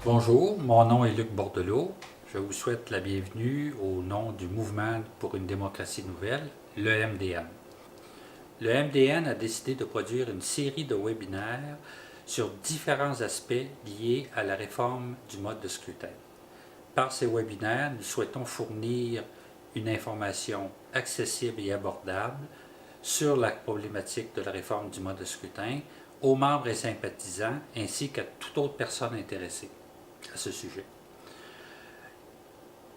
Bonjour, mon nom est Luc Bordelot. Je vous souhaite la bienvenue au nom du Mouvement pour une démocratie nouvelle, le MDN. Le MDN a décidé de produire une série de webinaires sur différents aspects liés à la réforme du mode de scrutin. Par ces webinaires, nous souhaitons fournir une information accessible et abordable sur la problématique de la réforme du mode de scrutin aux membres et sympathisants ainsi qu'à toute autre personne intéressée à ce sujet.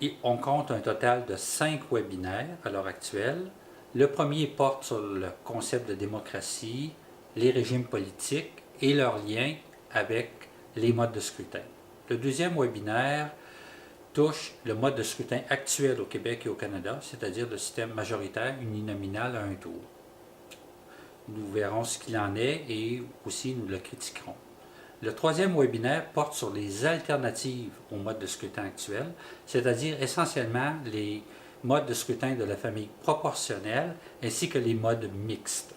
Et on compte un total de 5 webinaires à l'heure actuelle. Le premier porte sur le concept de démocratie, les régimes politiques et leurs liens avec les modes de scrutin. Le deuxième webinaire touche le mode de scrutin actuel au Québec et au Canada, c'est-à-dire le système majoritaire uninominal à un tour. Nous verrons ce qu'il en est et aussi nous le critiquerons. Le troisième webinaire porte sur les alternatives au mode de scrutin actuel, c'est-à-dire essentiellement les modes de scrutin de la famille proportionnelle ainsi que les modes mixtes,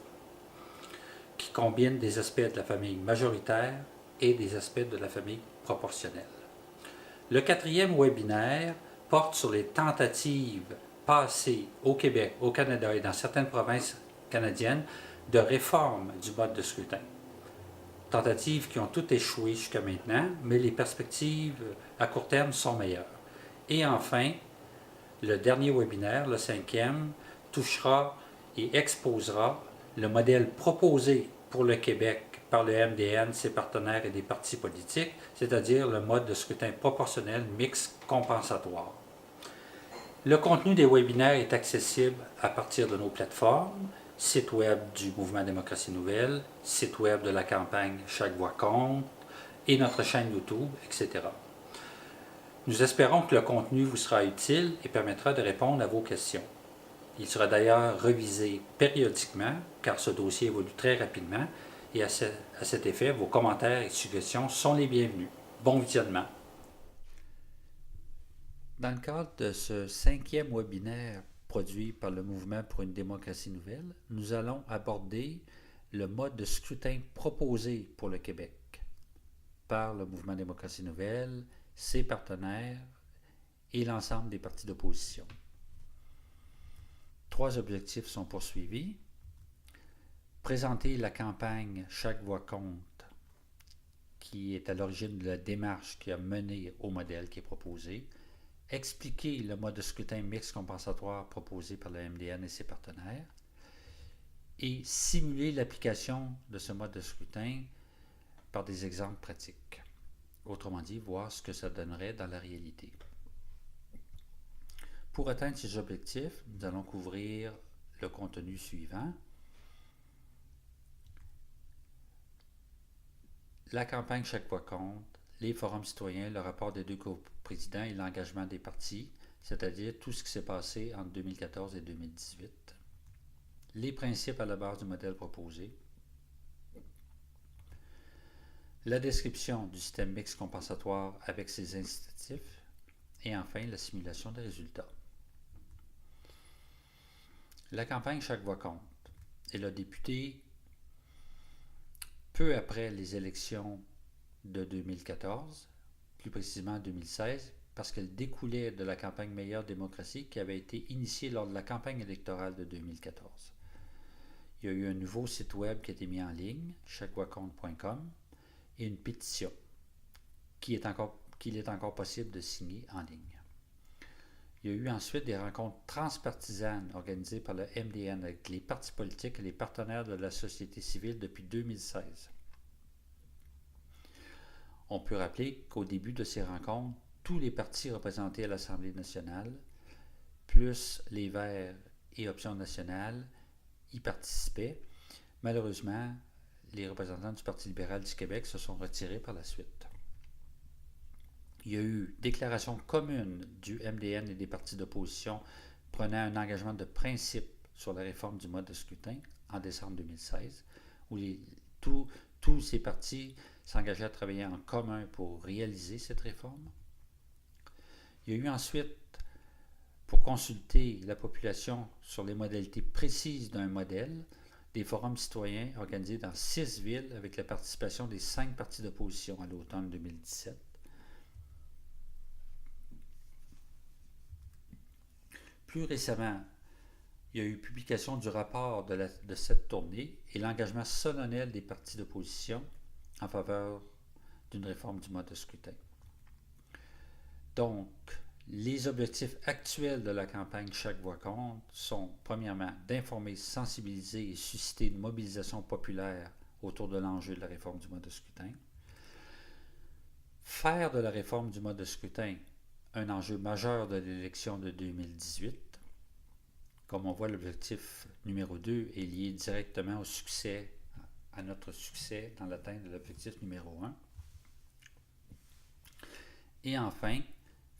qui combinent des aspects de la famille majoritaire et des aspects de la famille proportionnelle. Le quatrième webinaire porte sur les tentatives passées au Québec, au Canada et dans certaines provinces canadiennes de réforme du mode de scrutin. Tentatives qui ont toutes échoué jusqu'à maintenant, mais les perspectives à court terme sont meilleures. Et enfin, le dernier webinaire, le cinquième, touchera et exposera le modèle proposé pour le Québec par le MDN, ses partenaires et des partis politiques, c'est-à-dire le mode de scrutin proportionnel mixte compensatoire. Le contenu des webinaires est accessible à partir de nos plateformes, site web du Mouvement Démocratie Nouvelle, site web de la campagne Chaque voix compte et notre chaîne YouTube, etc. Nous espérons que le contenu vous sera utile et permettra de répondre à vos questions. Il sera d'ailleurs revisé périodiquement car ce dossier évolue très rapidement et à cet effet, vos commentaires et suggestions sont les bienvenus. Bon visionnement. Dans le cadre de ce cinquième webinaire produit par le Mouvement pour une démocratie nouvelle, nous allons aborder le mode de scrutin proposé pour le Québec par le Mouvement démocratie nouvelle, ses partenaires et l'ensemble des partis d'opposition. 3 objectifs sont poursuivis. Présenter la campagne Chaque voix compte, qui est à l'origine de la démarche qui a mené au modèle qui est proposé, expliquer le mode de scrutin mixte compensatoire proposé par le MDN et ses partenaires, et simuler l'application de ce mode de scrutin par des exemples pratiques. Autrement dit, voir ce que ça donnerait dans la réalité. Pour atteindre ces objectifs, nous allons couvrir le contenu suivant. La campagne Chaque voix compte, les forums citoyens, le rapport des 2 coprésidents et l'engagement des partis, c'est-à-dire tout ce qui s'est passé entre 2014 et 2018. Les principes à la base du modèle proposé. La description du système mixte compensatoire avec ses incitatifs. Et enfin, la simulation des résultats. La campagne Chaque voix compte. Elle a débuté peu après les élections de 2014, plus précisément en 2016, parce qu'elle découlait de la campagne Meilleure démocratie qui avait été initiée lors de la campagne électorale de 2014. Il y a eu un nouveau site web qui a été mis en ligne, chaquevoixcompte.com, et une pétition qu'il est encore possible de signer en ligne. Il y a eu ensuite des rencontres transpartisanes organisées par le MDN avec les partis politiques et les partenaires de la société civile depuis 2016. On peut rappeler qu'au début de ces rencontres, tous les partis représentés à l'Assemblée nationale, plus les Verts et Option nationale, y participaient. Malheureusement, les représentants du Parti libéral du Québec se sont retirés par la suite. Il y a eu déclaration commune du MDN et des partis d'opposition prenant un engagement de principe sur la réforme du mode de scrutin en décembre 2016, où tous ces partis s'engageaient à travailler en commun pour réaliser cette réforme. Il y a eu ensuite, pour consulter la population sur les modalités précises d'un modèle, des forums citoyens organisés dans 6 villes avec la participation des 5 partis d'opposition à l'automne 2017. Plus récemment, il y a eu publication du rapport de cette tournée et l'engagement solennel des partis d'opposition en faveur d'une réforme du mode de scrutin. Donc, les objectifs actuels de la campagne Chaque voix compte sont, premièrement, d'informer, sensibiliser et susciter une mobilisation populaire autour de l'enjeu de la réforme du mode de scrutin. Faire de la réforme du mode de scrutin un enjeu majeur de l'élection de 2018. Comme on voit, l'objectif numéro 2 est lié directement au succès, à notre succès dans l'atteinte de l'objectif numéro 1. Et enfin,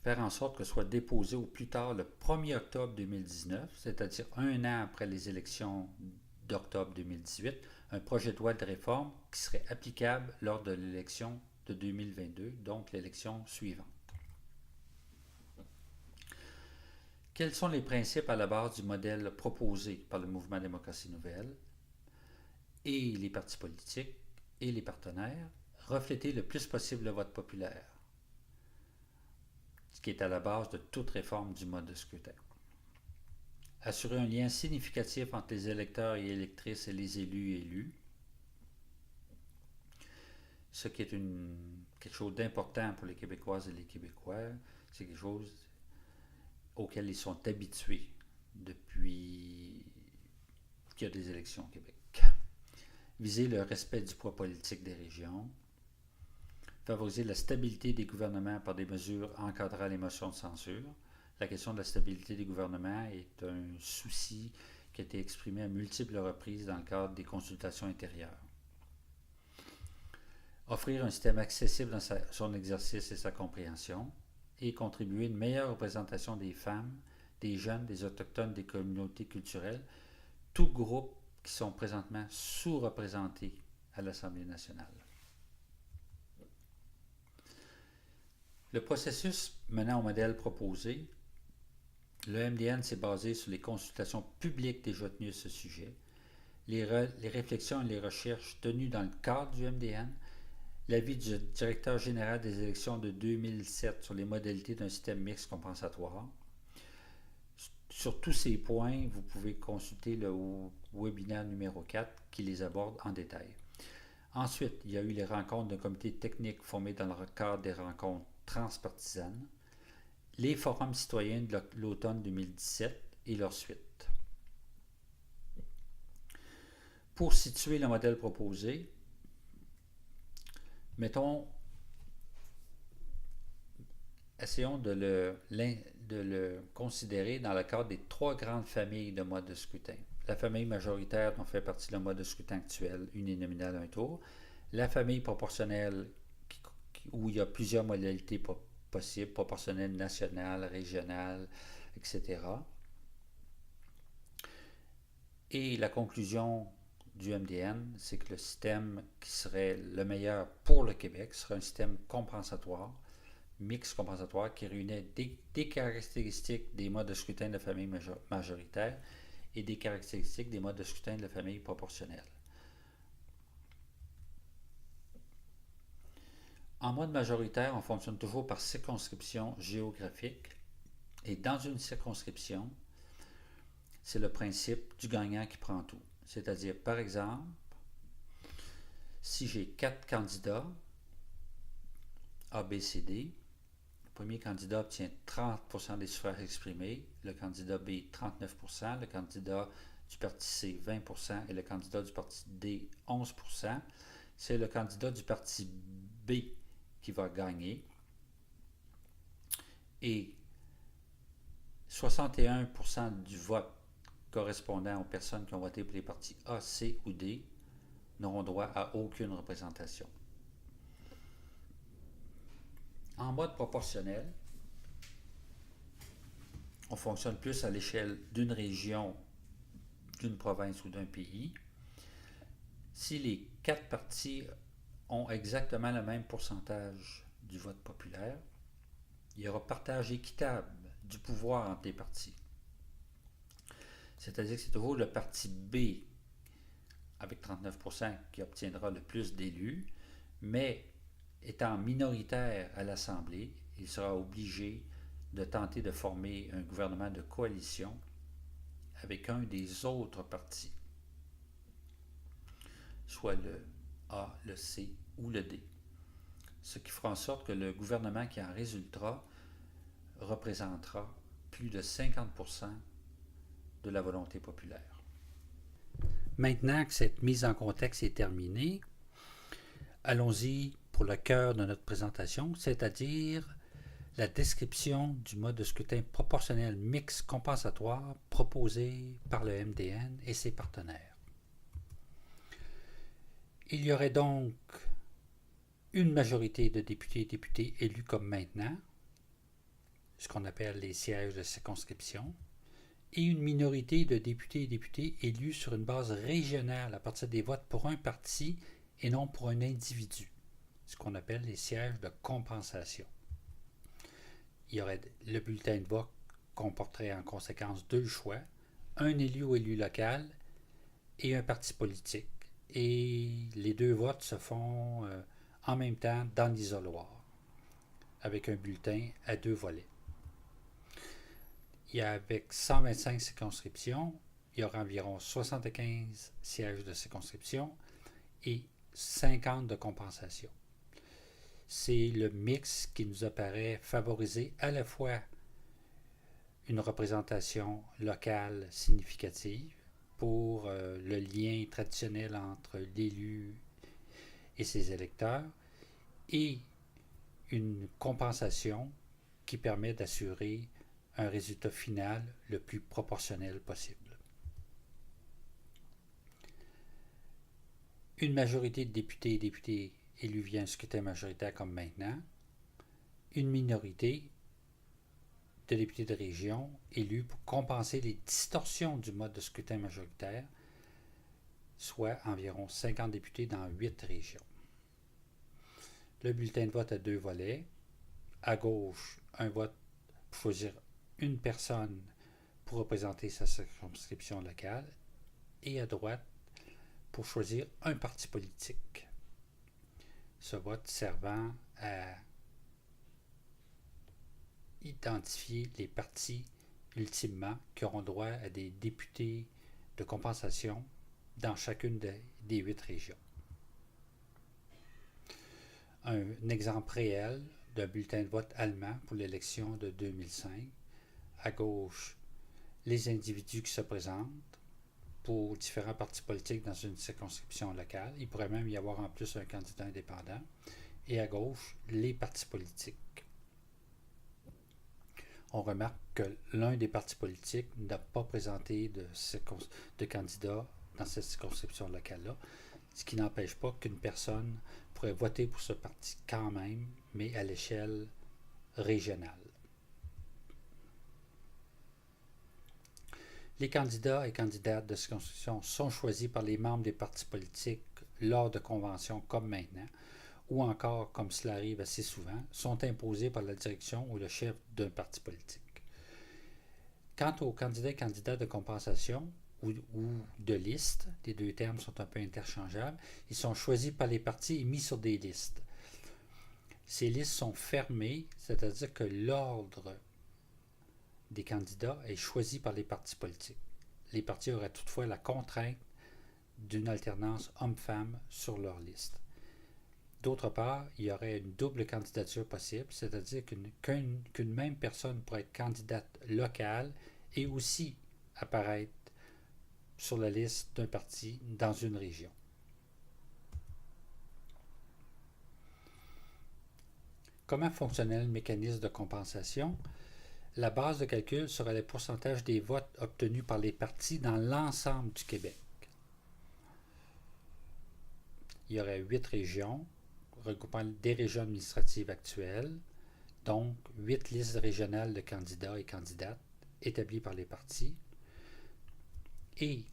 faire en sorte que soit déposé au plus tard le 1er octobre 2019, c'est-à-dire un an après les élections d'octobre 2018, un projet de loi de réforme qui serait applicable lors de l'élection de 2022, donc l'élection suivante. Quels sont les principes à la base du modèle proposé par le mouvement Démocratie Nouvelle et les partis politiques et les partenaires? Refléter le plus possible le vote populaire, ce qui est à la base de toute réforme du mode de scrutin. Assurer un lien significatif entre les électeurs et électrices et les élus et élus, ce qui est quelque chose d'important pour les Québécoises et les Québécois. C'est quelque chose auquel ils sont habitués depuis qu'il y a des élections au Québec. Viser le respect du poids politique des régions. Favoriser la stabilité des gouvernements par des mesures encadrant les motions de censure. La question de la stabilité des gouvernements est un souci qui a été exprimé à multiples reprises dans le cadre des consultations intérieures. Offrir un système accessible dans son exercice et sa compréhension, et contribuer à une meilleure représentation des femmes, des jeunes, des autochtones, des communautés culturelles, tous groupes qui sont présentement sous-représentés à l'Assemblée nationale. Le processus menant au modèle proposé, le MDN s'est basé sur les consultations publiques déjà tenues à ce sujet, les réflexions et les recherches tenues dans le cadre du MDN, l'avis du directeur général des élections de 2007 sur les modalités d'un système mixte compensatoire. Sur tous ces points, vous pouvez consulter le webinaire numéro 4 qui les aborde en détail. Ensuite, il y a eu les rencontres d'un comité technique formé dans le cadre des rencontres transpartisanes, les forums citoyens de l'automne 2017 et leur suite. Pour situer le modèle proposé, essayons de le considérer dans le cadre des trois grandes familles de modes de scrutin. La famille majoritaire dont fait partie le mode de scrutin actuel, uninominal un tour. La famille proportionnelle où il y a plusieurs modalités possibles, proportionnelle nationale, régionale, etc. Et la conclusion du MDN, c'est que le système qui serait le meilleur pour le Québec serait un système compensatoire, mix compensatoire, qui réunit des caractéristiques des modes de scrutin de la famille majoritaire et des caractéristiques des modes de scrutin de la famille proportionnelle. En mode majoritaire, on fonctionne toujours par circonscription géographique. Et dans une circonscription, c'est le principe du gagnant qui prend tout. C'est-à-dire, par exemple, si j'ai 4 candidats, A, B, C, D, le premier candidat obtient 30% des suffrages exprimés, le candidat B 39%, le candidat du parti C 20% et le candidat du parti D 11%. C'est le candidat du parti B qui va gagner. Et 61% du vote correspondant aux personnes qui ont voté pour les partis A, C ou D n'auront droit à aucune représentation. En mode proportionnel, on fonctionne plus à l'échelle d'une région, d'une province ou d'un pays. Si les 4 partis ont exactement le même pourcentage du vote populaire, il y aura partage équitable du pouvoir entre les partis. C'est-à-dire que c'est toujours le parti B avec 39% qui obtiendra le plus d'élus, mais étant minoritaire à l'Assemblée, il sera obligé de tenter de former un gouvernement de coalition avec un des autres partis, soit le A, le C ou le D, ce qui fera en sorte que le gouvernement qui en résultera représentera plus de 50% de la volonté populaire. Maintenant que cette mise en contexte est terminée, allons-y pour le cœur de notre présentation, c'est-à-dire la description du mode de scrutin proportionnel mixte compensatoire proposé par le MDN et ses partenaires. Il y aurait donc une majorité de députés et députés élus comme maintenant, ce qu'on appelle les sièges de circonscription, et une minorité de députés et députés élus sur une base régionale à partir des votes pour un parti et non pour un individu, ce qu'on appelle les sièges de compensation. Il y aurait le bulletin de vote comporterait en conséquence deux choix, un élu ou élu local et un parti politique. Et les deux votes se font en même temps dans l'isoloir, avec un bulletin à deux volets. Avec 125 circonscriptions, il y aura environ 75 sièges de circonscription et 50 de compensation. C'est le mix qui nous apparaît favoriser à la fois une représentation locale significative pour le lien traditionnel entre l'élu et ses électeurs et une compensation qui permet d'assurer un résultat final le plus proportionnel possible. Une majorité de députés et députés élus via un scrutin majoritaire comme maintenant, une minorité de députés de région élus pour compenser les distorsions du mode de scrutin majoritaire, soit environ 50 députés dans 8 régions. Le bulletin de vote a deux volets. À gauche, un vote pour choisir une personne pour représenter sa circonscription locale et à droite pour choisir un parti politique. Ce vote servant à identifier les partis ultimement qui auront droit à des députés de compensation dans chacune des 8 régions. Un exemple réel d'un bulletin de vote allemand pour l'élection de 2005. À gauche, les individus qui se présentent pour différents partis politiques dans une circonscription locale. Il pourrait même y avoir en plus un candidat indépendant. Et à gauche, les partis politiques. On remarque que l'un des partis politiques n'a pas présenté de candidat dans cette circonscription locale-là, ce qui n'empêche pas qu'une personne pourrait voter pour ce parti quand même, mais à l'échelle régionale. Les candidats et candidates de circonscription sont choisis par les membres des partis politiques lors de conventions comme maintenant, ou encore, comme cela arrive assez souvent, sont imposés par la direction ou le chef d'un parti politique. Quant aux candidats et candidates de compensation ou de liste, les deux termes sont un peu interchangeables, ils sont choisis par les partis et mis sur des listes. Ces listes sont fermées, c'est-à-dire que l'ordre des candidats est choisi par les partis politiques. Les partis auraient toutefois la contrainte d'une alternance homme-femme sur leur liste. D'autre part, il y aurait une double candidature possible, c'est-à-dire qu'une même personne pourrait être candidate locale et aussi apparaître sur la liste d'un parti dans une région. Comment fonctionnait le mécanisme de compensation? La base de calcul serait le pourcentage des votes obtenus par les partis dans l'ensemble du Québec. Il y aurait 8 régions, regroupant des régions administratives actuelles, donc 8 listes régionales de candidats et candidates établies par les partis, et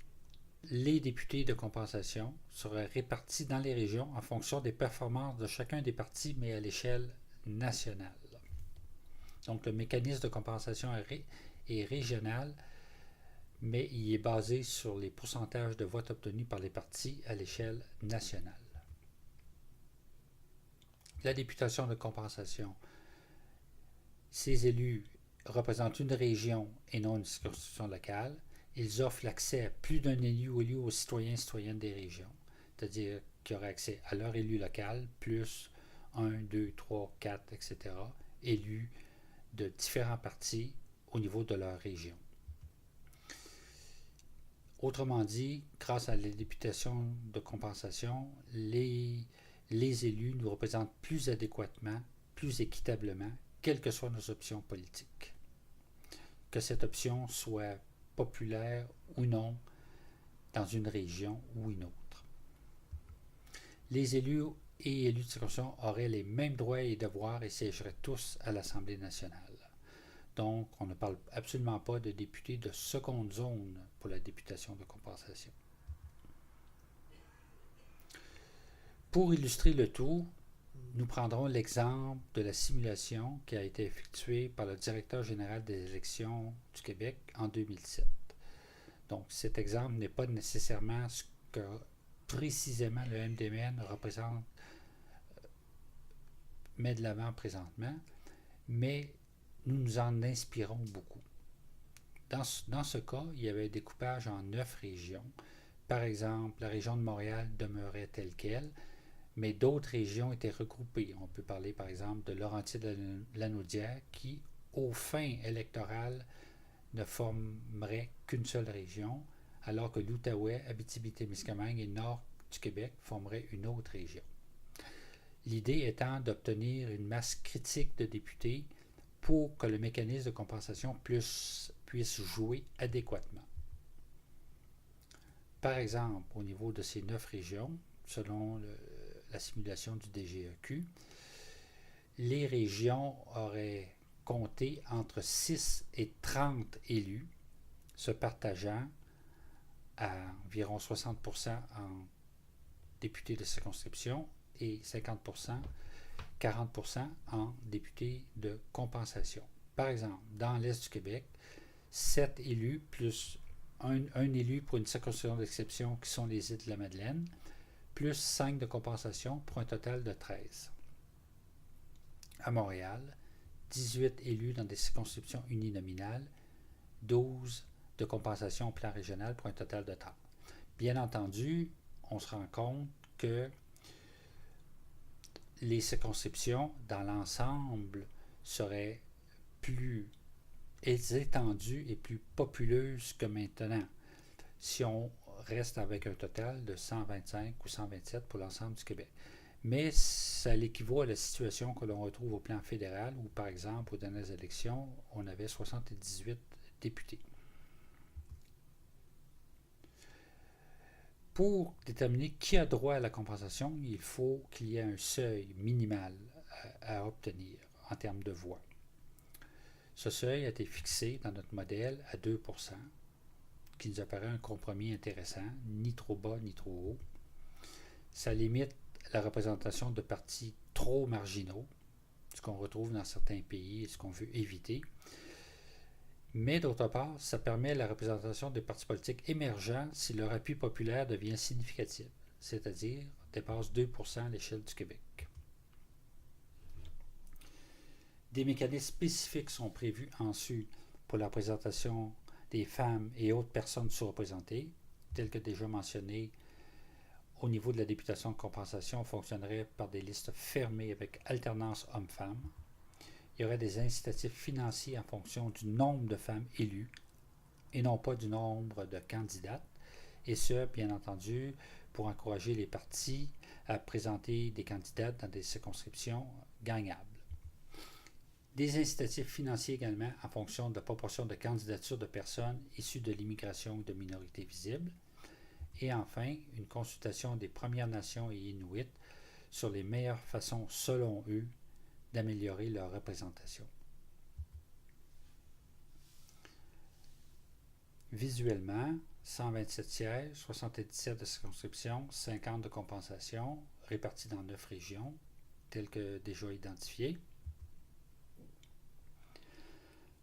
les députés de compensation seraient répartis dans les régions en fonction des performances de chacun des partis, mais à l'échelle nationale. Donc le mécanisme de compensation est régional, mais il est basé sur les pourcentages de votes obtenus par les partis à l'échelle nationale. La députation de compensation, ces élus représentent une région et non une circonscription locale, ils offrent l'accès à plus d'un élu aux citoyens et citoyennes des régions. C'est-à-dire qu'ils auraient accès à leur élu local, plus 1, 2, 3, 4, etc., élus de différents partis au niveau de leur région. Autrement dit, grâce à la députation de compensation, les élus nous représentent plus adéquatement, plus équitablement, quelles que soient nos options politiques. Que cette option soit populaire ou non dans une région ou une autre. Les élus et élus de circonscription auraient les mêmes droits et devoirs et siégeraient tous à l'Assemblée nationale. Donc, on ne parle absolument pas de députés de seconde zone pour la députation de compensation. Pour illustrer le tout, nous prendrons l'exemple de la simulation qui a été effectuée par le directeur général des élections du Québec en 2007. Donc, cet exemple n'est pas nécessairement ce que précisément le MDMN représente, met de l'avant présentement, mais nous nous en inspirons beaucoup. Dans ce cas, il y avait un découpage en 9 régions. Par exemple, la région de Montréal demeurait telle qu'elle, mais d'autres régions étaient regroupées. On peut parler par exemple de Laurentides-Lanaudière qui, aux fins électorales, ne formerait qu'une seule région, alors que l'Outaouais, Abitibi-Témiscamingue et Nord du Québec formeraient une autre région. L'idée étant d'obtenir une masse critique de députés pour que le mécanisme de compensation puisse jouer adéquatement. Par exemple, au niveau de ces 9 régions, selon la simulation du DGEQ, les régions auraient compté entre 6 et 30 élus, se partageant à environ 60% en députés de circonscription et 50%, 40% en députés de compensation. Par exemple, dans l'Est du Québec, 7 élus plus un élu pour une circonscription d'exception qui sont les îles de la Madeleine, plus 5 de compensation pour un total de 13. À Montréal, 18 élus dans des circonscriptions uninominales, 12 de compensation au plan régional pour un total de 30. Bien entendu, on se rend compte que les circonscriptions, dans l'ensemble, seraient plus étendues et plus populeuses que maintenant, si on reste avec un total de 125 ou 127 pour l'ensemble du Québec. Mais ça l'équivaut à la situation que l'on retrouve au plan fédéral, où, par exemple, aux dernières élections, on avait 78 députés. Pour déterminer qui a droit à la compensation, il faut qu'il y ait un seuil minimal à obtenir en termes de voix. Ce seuil a été fixé dans notre modèle à 2%, qui nous apparaît un compromis intéressant, ni trop bas ni trop haut. Ça limite la représentation de partis trop marginaux, ce qu'on retrouve dans certains pays et ce qu'on veut éviter. Mais d'autre part, ça permet la représentation des partis politiques émergents si leur appui populaire devient significatif, c'est-à-dire dépasse 2% à l'échelle du Québec. Des mécanismes spécifiques sont prévus ensuite pour la représentation des femmes et autres personnes sous-représentées, telles que déjà mentionné. Au niveau de la députation de compensation, on fonctionnerait par des listes fermées avec alternance hommes-femmes. Il y aurait des incitatifs financiers en fonction du nombre de femmes élues et non pas du nombre de candidates. Et ce, bien entendu, pour encourager les partis à présenter des candidates dans des circonscriptions gagnables. Des incitatifs financiers également en fonction de la proportion de candidatures de personnes issues de l'immigration ou de minorités visibles. Et enfin, une consultation des Premières Nations et Inuits sur les meilleures façons, selon eux, d'améliorer leur représentation. Visuellement, 127 sièges, 77 de circonscription, 50 de compensation, répartis dans 9 régions, telles que déjà identifiées.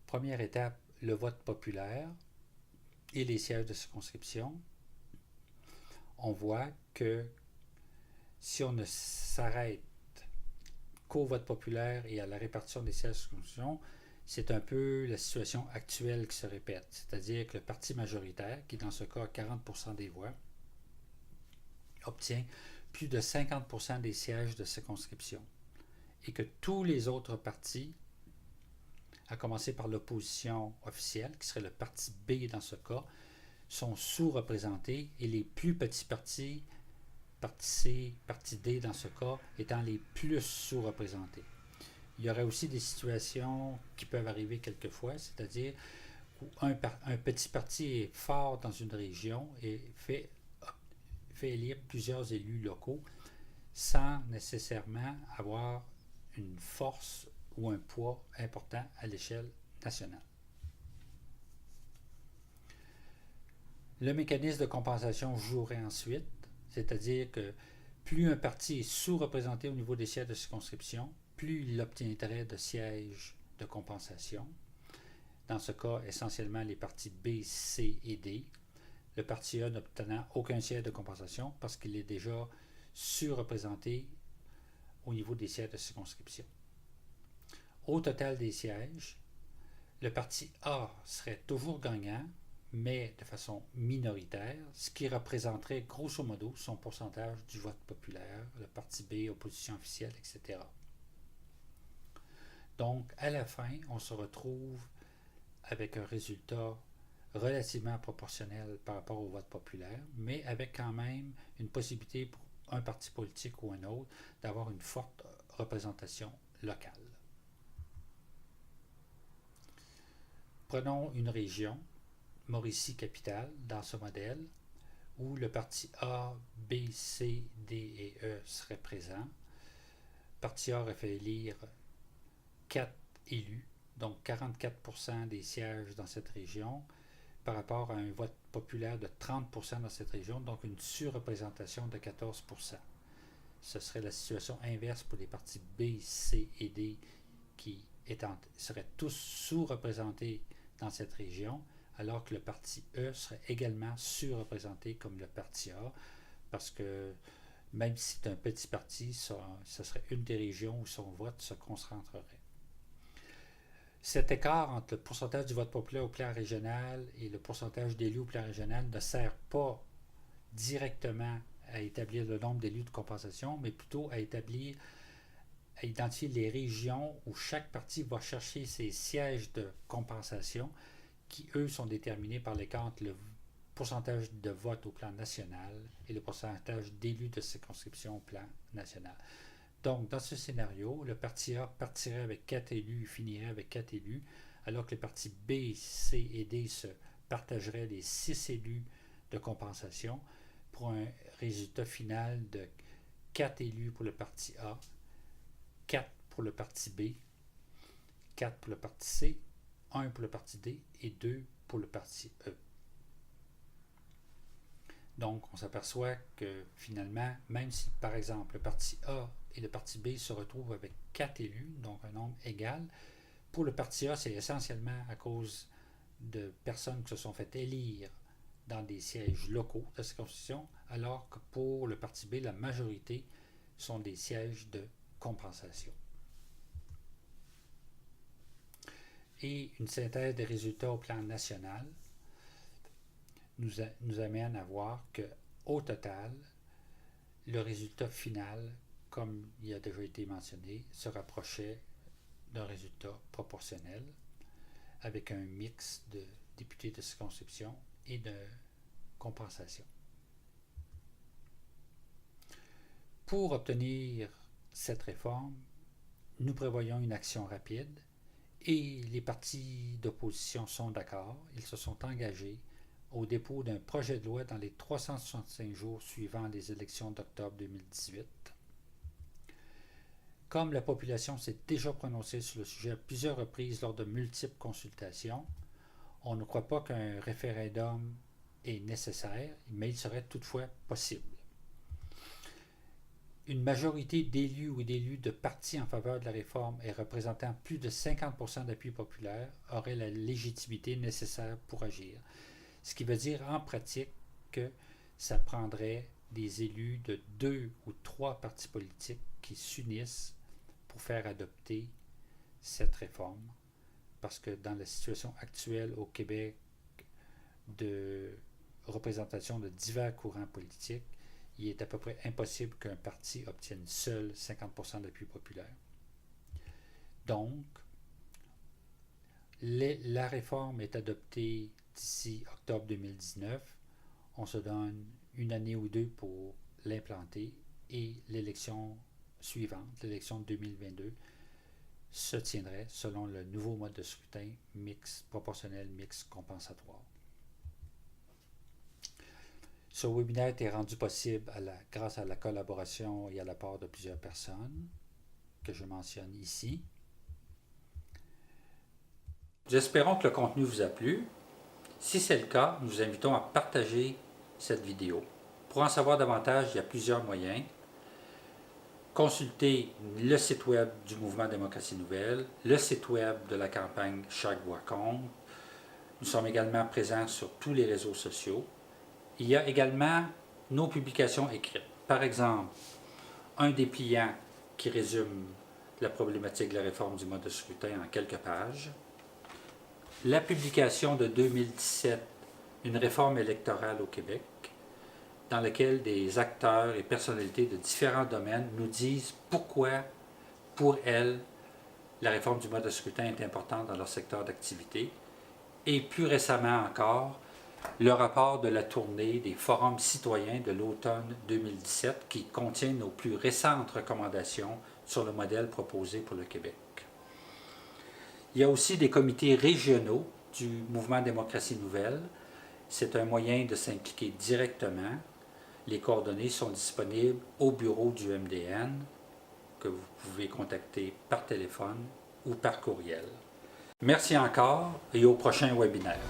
Première étape, le vote populaire et les sièges de circonscription. On voit que si on ne s'arrête qu'au vote populaire et à la répartition des sièges de circonscription, c'est un peu la situation actuelle qui se répète, c'est-à-dire que le parti majoritaire, qui dans ce cas a 40% des voix, obtient plus de 50% des sièges de circonscription et que tous les autres partis, à commencer par l'opposition officielle, qui serait le parti B dans ce cas, sont sous-représentés et les plus petits partis, parti C, parti D dans ce cas, étant les plus sous-représentés. Il y aurait aussi des situations qui peuvent arriver quelquefois, c'est-à-dire où un petit parti est fort dans une région et fait élire plusieurs élus locaux sans nécessairement avoir une force ou un poids important à l'échelle nationale. Le mécanisme de compensation jouerait ensuite, c'est-à-dire que plus un parti est sous-représenté au niveau des sièges de circonscription, plus il obtiendrait de sièges de compensation. Dans ce cas, essentiellement les partis B, C et D. Le parti A n'obtenant aucun siège de compensation parce qu'il est déjà surreprésenté au niveau des sièges de circonscription. Au total des sièges, le parti A serait toujours gagnant, mais de façon minoritaire, ce qui représenterait grosso modo son pourcentage du vote populaire, le parti B, opposition officielle, etc. Donc, à la fin, on se retrouve avec un résultat relativement proportionnel par rapport au vote populaire, mais avec quand même une possibilité pour un parti politique ou un autre d'avoir une forte représentation locale. Prenons une région, Mauricie-Capitale, dans ce modèle, où le parti A, B, C, D et E seraient présents. Le parti A aurait fait élire 4 élus, donc 44% des sièges dans cette région, par rapport à un vote populaire de 30% dans cette région, donc une surreprésentation de 14%. Ce serait la situation inverse pour les partis B, C et D qui seraient tous sous-représentés dans cette région, alors que le parti E serait également surreprésenté comme le parti A, parce que même si c'est un petit parti, ce serait une des régions où son vote se concentrerait. Cet écart entre le pourcentage du vote populaire au plan régional et le pourcentage d'élus au plan régional ne sert pas directement à établir le nombre d'élus de compensation, mais plutôt à identifier les régions où chaque parti va chercher ses sièges de compensation qui, eux, sont déterminés par l'écart entre le pourcentage de vote au plan national et le pourcentage d'élus de circonscription au plan national. Donc, dans ce scénario, le parti A partirait avec 4 élus et finirait avec 4 élus, alors que les partis B, C et D se partageraient les 6 élus de compensation pour un résultat final de 4 élus pour le parti A, 4 pour le parti B, 4 pour le parti C, 1 pour le parti D et 2 pour le parti E. Donc, on s'aperçoit que finalement, même si par exemple le parti A et le parti B se retrouvent avec 4 élus, donc un nombre égal, pour le parti A, c'est essentiellement à cause de personnes qui se sont fait élire dans des sièges locaux de circonscription, alors que pour le parti B, la majorité sont des sièges de compensation. Et une synthèse des résultats au plan national nous amène à voir qu'au total, le résultat final, comme il a déjà été mentionné, se rapprochait d'un résultat proportionnel avec un mix de députés de circonscription et de compensation. Pour obtenir cette réforme, nous prévoyons une action rapide et les partis d'opposition sont d'accord. Ils se sont engagés au dépôt d'un projet de loi dans les 365 jours suivant les élections d'octobre 2018. Comme la population s'est déjà prononcée sur le sujet à plusieurs reprises lors de multiples consultations, on ne croit pas qu'un référendum est nécessaire, mais il serait toutefois possible. Une majorité d'élus ou d'élus de partis en faveur de la réforme et représentant plus de 50% d'appui populaire aurait la légitimité nécessaire pour agir. Ce qui veut dire en pratique que ça prendrait des élus de 2 ou 3 partis politiques qui s'unissent pour faire adopter cette réforme parce que dans la situation actuelle au Québec de représentation de divers courants politiques, il est à peu près impossible qu'un parti obtienne seul 50% d'appui populaire. Donc, la réforme est adoptée d'ici octobre 2019. On se donne une année ou deux pour l'implanter et l'élection suivante, l'élection de 2022, se tiendrait selon le nouveau mode de scrutin mixte, proportionnel, mixte, compensatoire. Ce webinaire était rendu possible grâce à la collaboration et à l'apport de plusieurs personnes que je mentionne ici. Nous espérons que le contenu vous a plu. Si c'est le cas, nous vous invitons à partager cette vidéo. Pour en savoir davantage, il y a plusieurs moyens. Consultez le site web du Mouvement Démocratie Nouvelle, le site web de la campagne Chaque voix compte. Nous sommes également présents sur tous les réseaux sociaux. Il y a également nos publications écrites. Par exemple, un dépliant qui résume la problématique de la réforme du mode de scrutin en quelques pages. La publication de 2017, une réforme électorale au Québec, dans laquelle des acteurs et personnalités de différents domaines nous disent pourquoi, pour elles, la réforme du mode de scrutin est importante dans leur secteur d'activité. Et plus récemment encore, le rapport de la tournée des forums citoyens de l'automne 2017 qui contient nos plus récentes recommandations sur le modèle proposé pour le Québec. Il y a aussi des comités régionaux du Mouvement Démocratie Nouvelle. C'est un moyen de s'impliquer directement. Les coordonnées sont disponibles au bureau du MDN que vous pouvez contacter par téléphone ou par courriel. Merci encore et au prochain webinaire.